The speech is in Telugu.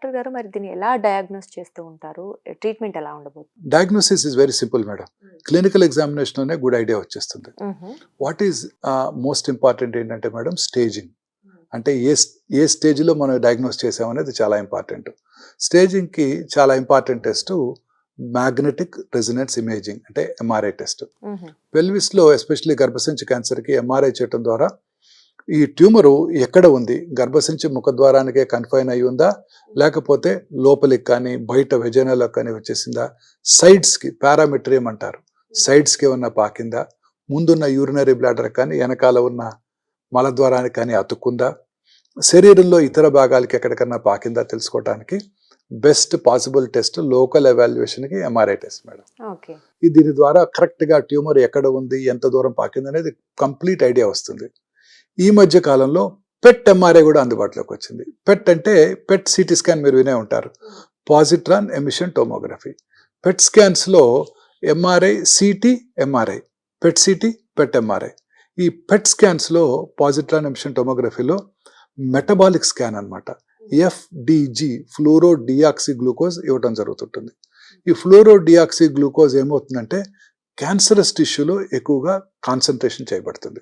డాక్టర్ గారు మరి దీన్ని ఎలా డయాగ్నోస్ చేస్తూ ఉంటారు? ట్రీట్మెంట్ ఎలా ఉండబోతుంది? Diagnosis is very simple madam. Clinical ఎగ్జామినేషన్లోనే గుడ్ ఐడియా వచ్చేస్తుంది. హుహు. వాట్ ఈజ్ మోస్ట్ ఇంపార్టెంట్ ఏంటంటే మేడం, స్టేజింగ్. అంటే ఏ స్టేజ్లో మనం డయాగ్నోస్ చేసామనేది చాలా ఇంపార్టెంట్. స్టేజింగ్కి చాలా important test magnetic resonance imaging, అంటే ఎంఆర్ఐ టెస్ట్. హుహు. పెల్విస్లో ఎస్పెషల్లీ గర్భసంచి క్యాన్సర్కి ఎంఆర్ఐ చేయడం ద్వారా ఈ ట్యూమరు ఎక్కడ ఉంది, గర్భసంచి ముఖద్వారానికే కన్ఫైన్ అయి ఉందా, లేకపోతే లోపలికి కానీ బయట వెజైనాలో కానీ వచ్చేసిందా, సైడ్స్కి పారామెట్రియం అంటారు, సైడ్స్కి ఏమన్నా పాకిందా, ముందున్న యూరినరీ బ్లాడర్ కానీ వెనకాల ఉన్న మలద్వారానికి కానీ అతుక్కుందా, శరీరంలో ఇతర భాగాలకి ఎక్కడికన్నా పాకిందా తెలుసుకోవడానికి బెస్ట్ పాసిబుల్ టెస్ట్ లోకల్ ఎవాల్యుయేషన్కి ఎంఆర్ఐ టెస్ట్ మేడం. ఓకే. దీని ద్వారా కరెక్ట్గా ట్యూమర్ ఎక్కడ ఉంది, ఎంత దూరం పాకింది అనేది కంప్లీట్ ఐడియా వస్తుంది. ఈ మధ్య కాలంలో పెట్ ఎంఆర్ఐ కూడా అందుబాటులోకి వచ్చింది. పెట్ అంటే పెట్ సిటీ స్కాన్ మీరు వినే ఉంటారు, పాజిట్రాన్ ఎమిషన్ టోమోగ్రఫీ. పెట్ స్కాన్స్లో MRI CT MRI, PET CT PET MRI. ఈ పెట్ స్కాన్స్లో పాజిట్రాన్ ఎమిషన్ టోమోగ్రఫీలో మెటబాలిక్ స్కాన్ అన్నమాట, ఎఫ్డిజి ఫ్లోరో డియాక్సీ గ్లూకోజ్ ఇవ్వటం జరుగుతుంటుంది. ఈ ఫ్లోరో డియాక్సీ గ్లూకోజ్ ఏమవుతుందంటే క్యాన్సరస్ టిష్యూలో ఎక్కువగా కాన్సన్ట్రేషన్ చేయబడుతుంది.